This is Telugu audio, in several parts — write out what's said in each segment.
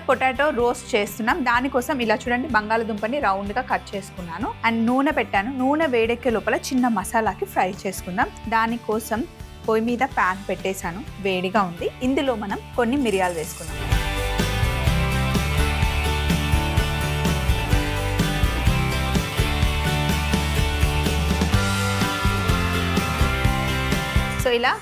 పొటాటో రోస్ట్ చేస్తున్నాం. దానికోసం ఇలా చూడండి బంగాళదుంపని రౌండ్గా కట్ చేసుకున్నాను అండ్ నూనె పెట్టాను. నూనె వేడెక్కే లోపల చిన్న మసాలాకి ఫ్రై చేసుకుందాం. దానికోసం పొయ్యి మీద ప్యాన్ పెట్టేశాను, వేడిగా ఉంది. ఇందులో మనం కొన్ని మిరియాలు వేసుకుందాం. సో ఇలా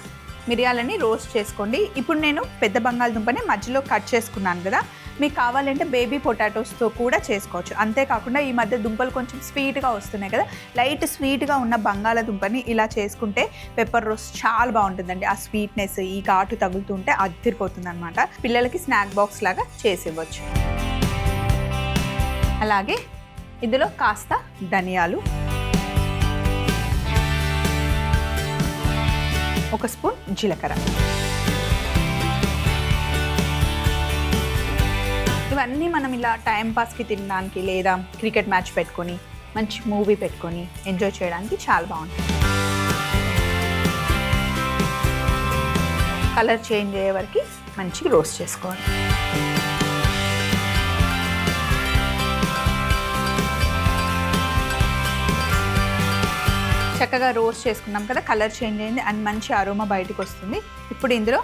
మిరియాలని రోస్ట్ చేసుకోండి. ఇప్పుడు నేను పెద్ద బంగాళదుంపని మధ్యలో కట్ చేసుకున్నాను కదా, మీకు కావాలంటే బేబీ పొటాటోస్తో కూడా చేసుకోవచ్చు. అంతేకాకుండా ఈ మధ్య దుంపలు కొంచెం స్వీట్గా వస్తున్నాయి కదా, లైట్ స్వీట్గా ఉన్న బంగాళదుంపని ఇలా చేసుకుంటే పెప్పర్ రోస్ట్ చాలా బాగుంటుందండి. ఆ స్వీట్నెస్ ఈ ఘాటు తగులుతుంటే అదిరిపోతుంది అనమాట. పిల్లలకి స్నాక్ బాక్స్ లాగా చేసి ఇవ్వచ్చు. అలాగే ఇందులో కాస్త ధనియాలు, ఒక స్పూన్ జీలకర్ర, ఇవన్నీ మనం ఇలా టైంపాస్కి తినడానికి లేదా క్రికెట్ మ్యాచ్ పెట్టుకొని మంచి మూవీ పెట్టుకొని ఎంజాయ్ చేయడానికి చాలా బాగుంటుంది. కలర్ చేంజ్ అయ్యే వరకు మంచిగా రోస్ట్ చేసుకోవాలి. చక్కగా రోస్ట్ చేసుకున్నాం కదా, కలర్ చేంజ్ అయింది అండ్ మంచి అరోమా బయటకు వస్తుంది. ఇప్పుడు ఇందులో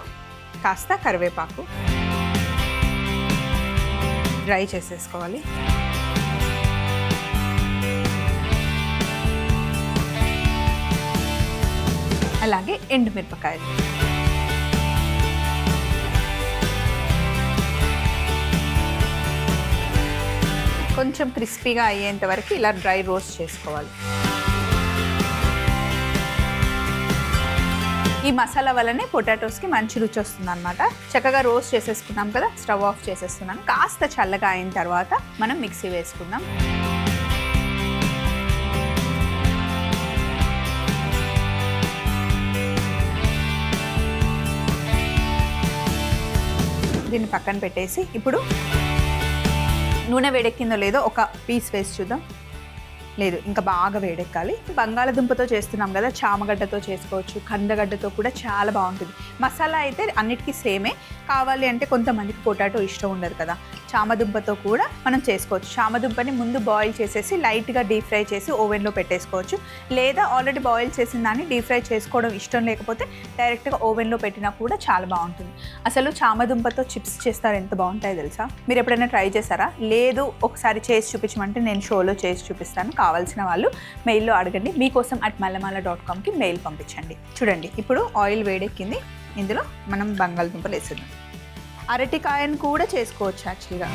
కాస్త కరివేపాకు డ్రై చేసేసుకోవాలి. అలాగే ఎండుమిరపకాయలు, కొంచెం క్రిస్పీగా అయ్యేంత వరకు ఇలా డ్రై రోస్ట్ చేసుకోవాలి. ఈ మసాలా వల్లనే పొటాటోస్కి మంచి రుచి వస్తుంది అనమాట. చక్కగా రోస్ట్ చేసేసుకున్నాం కదా, స్టవ్ ఆఫ్ చేసేస్తున్నాను. కాస్త చల్లగా అయిన తర్వాత మనం మిక్సీ వేసుకుందాం. దీన్ని పక్కన పెట్టేసి ఇప్పుడు నూనె వేడెక్కిందో లేదో ఒక పీస్ వేసి చూద్దాం. లేదు, ఇంకా బాగా వేడెక్కాలి. బంగాళదుంపతో చేస్తున్నాం కదా, చామగడ్డతో చేసుకోవచ్చు, కందగడ్డతో కూడా చాలా బాగుంటుంది. మసాలా అయితే అన్నిటికీ సేమే. కావాలి అంటే కొంతమందికి పొటాటో ఇష్టం ఉండదు కదా, చామదుంపతో కూడా మనం చేసుకోవచ్చు. చామదుంపని ముందు బాయిల్ చేసేసి లైట్గా డీప్ ఫ్రై చేసి ఓవెన్లో పెట్టేసుకోవచ్చు. లేదా ఆల్రెడీ బాయిల్ చేసిన దాన్ని డీప్ ఫ్రై చేసుకోవడం ఇష్టం లేకపోతే డైరెక్ట్గా ఓవెన్లో పెట్టినా కూడా చాలా బాగుంటుంది. అసలు చామదుంపతో చిప్స్ చేస్తారు, ఎంత బాగుంటాయో తెలుసా? మీరు ఎప్పుడైనా ట్రై చేశారా? లేదు, ఒకసారి చేసి చూపించమంటే నేను షోలో చేసి చూపిస్తాను. కావాల్సిన వాళ్ళు మెయిల్లో అడగండి. మీకోసం @mallamala.comకి మెయిల్ పంపించండి. చూడండి, ఇప్పుడు ఆయిల్ వేడెక్కింది. ఇందులో మనం బంగాళదుంపలు వేసేద్దాం. అరటికాయను కూడా చేసుకోవచ్చు యాక్చువల్గా.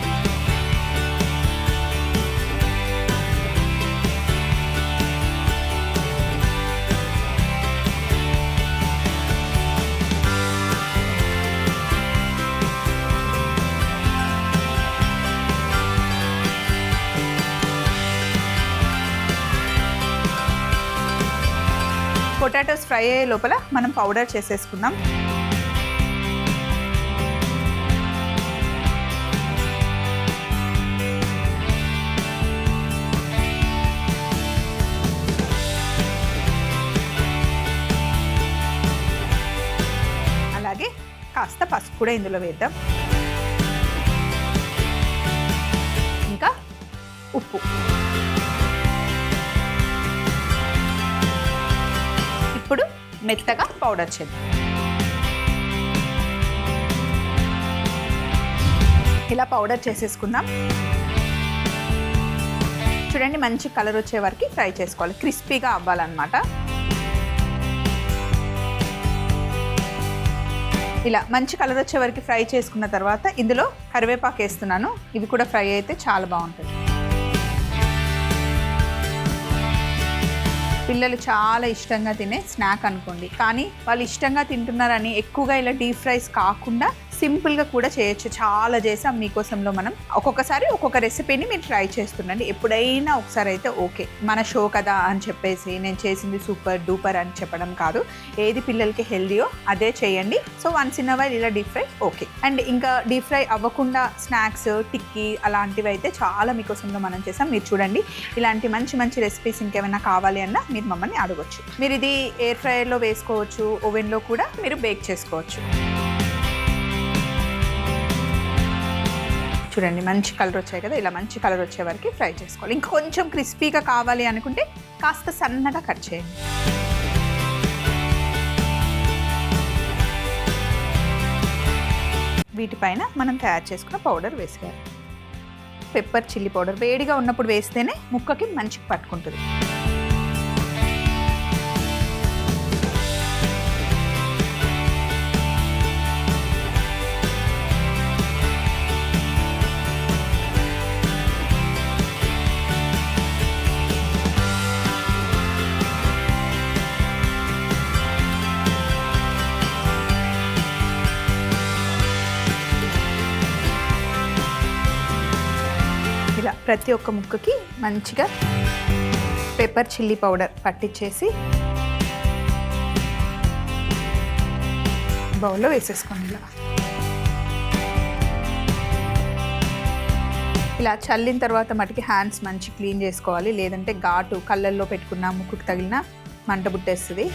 పొటాటోస్ ఫ్రై అయ్యే లోపల మనం పౌడర్ చేసేసుకుందాం. అలాగే కాస్త పసుపు కూడా ఇందులో వేద్దాం. ఇంకా ఉప్పు. ఇప్పుడు మెత్తగా పౌడర్ చేద్దాం. ఇలా పౌడర్ చేసేసుకుందాం. చూడండి, మంచి కలర్ వచ్చే వరకు ఫ్రై చేసుకోవాలి, క్రిస్పీగా అవ్వాలన్నమాట. ఇలా మంచి కలర్ వచ్చే వరకు ఫ్రై చేసుకున్న తర్వాత ఇందులో కరివేపాకు వేస్తున్నాను. ఇవి కూడా ఫ్రై అయితే చాలా బాగుంటుంది. పిల్లలు చాలా ఇష్టంగా తినే స్నాక్ అనుకోండి, కానీ వాళ్ళు ఇష్టంగా తింటున్నారని ఎక్కువగా ఇలా డీప్ ఫ్రైస్ కాకుండా సింపుల్గా కూడా చేయొచ్చు. చాలా చేసాం మీకోసంలో మనం. ఒక్కొక్కసారి ఒక్కొక్క రెసిపీని మీరు ట్రై చేస్తుండండి. ఎప్పుడైనా ఒకసారి అయితే ఓకే, మన షో కదా అని చెప్పేసి నేను చేసింది సూపర్ డూపర్ అని చెప్పడం కాదు. ఏది పిల్లలకి హెల్దీయో అదే చేయండి. So once in a while ఇలా డీప్ ఫ్రై ఓకే. అండ్ ఇంకా డీప్ ఫ్రై అవ్వకుండా స్నాక్స్, టిక్కీ అలాంటివి అయితే చాలా మీకోసంలో మనం చేసాం. మీరు చూడండి, ఇలాంటి మంచి మంచి రెసిపీస్ ఇంకేమైనా కావాలి అన్నా మీరు మమ్మల్ని అడగొచ్చు. మీరు ఇది ఎయిర్ ఫ్రైయర్లో వేసుకోవచ్చు, ఓవెన్లో కూడా మీరు బేక్ చేసుకోవచ్చు. చూడండి మంచి కలర్ వచ్చాయి కదా, ఇలా మంచి కలర్ వచ్చే వరకు ఫ్రై చేసుకోవాలి. ఇంకా కొంచెం క్రిస్పీగా కావాలి అనుకుంటే కాస్త సన్నగా కట్ చేయండి. వీటిపైన మనం తయారు చేసుకున్న పౌడర్ వేసేయాలి. పెప్పర్ చిల్లీ పౌడర్ వేడిగా ఉన్నప్పుడు వేస్తేనే ముక్కకి మంచిగా పట్టుకుంటుంది. ఇలా ప్రతి ఒక్క ముక్కకి మంచిగా పెప్పర్ చిల్లీ పౌడర్ పట్టించేసి బౌల్లో వేసేసుకోండి. ఇలా చల్లిన తర్వాత మటుకి హ్యాండ్స్ మంచి క్లీన్ చేసుకోవాలి, లేదంటే ఘాటు కళ్ళల్లో పెట్టుకున్న ముక్కుకు తగిలిన మంట పుట్టేస్తుంది.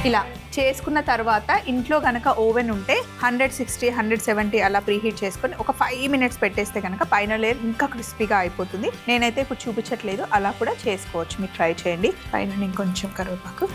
ఇలా చేసుకున్న తర్వాత ఇంట్లో కనుక ఓవెన్ ఉంటే 160, 170 అలా ప్రీహీట్ చేసుకొని ఒక 5 మినిట్స్ పెట్టేస్తే కనుక పైన లేయర్ ఇంకా క్రిస్పీగా అయిపోతుంది. నేనైతే ఇప్పుడు చూపించట్లేదు, అలా కూడా చేసుకోవచ్చు, మీరు ట్రై చేయండి. పైన ఇంకొంచెం కరివేపాకు.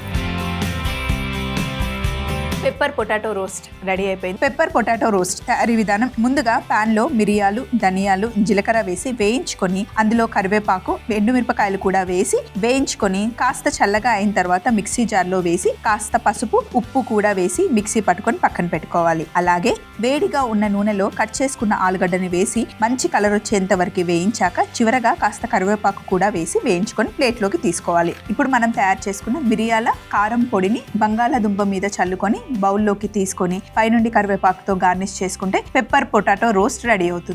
పెప్పర్ పొటాటో రోస్ట్ రెడీ అయిపోయింది. పెప్పర్ పొటాటో రోస్ట్ తయారీ విధానం: ముందుగా పాన్ లో మిరియాలు, ధనియాలు, జీలకర్ర వేసి వేయించుకొని అందులో కరివేపాకు, ఎండుమిరపకాయలు కూడా వేసి వేయించుకొని కాస్త చల్లగా అయిన తర్వాత మిక్సీ జార్లో వేసి కాస్త పసుపు, ఉప్పు కూడా వేసి మిక్సీ పట్టుకొని పక్కన పెట్టుకోవాలి. అలాగే వేడిగా ఉన్న నూనెలో కట్ చేసుకున్న ఆలుగడ్డని వేసి మంచి కలర్ వచ్చేంత వరకు వేయించాక చివరగా కాస్త కరివేపాకు కూడా వేసి వేయించుకొని ప్లేట్లోకి తీసుకోవాలి. ఇప్పుడు మనం తయారు చేసుకున్న మిరియాల కారం పొడిని బంగాళాదుంప మీద చల్లుకొని బౌల్లోకి తీసుకొని పైనుండి కరివేపాకుతో గార్నిష్ చేసుకుంటే పెప్పర్ పొటాటో రోస్ట్ రెడీ అవుతుంది.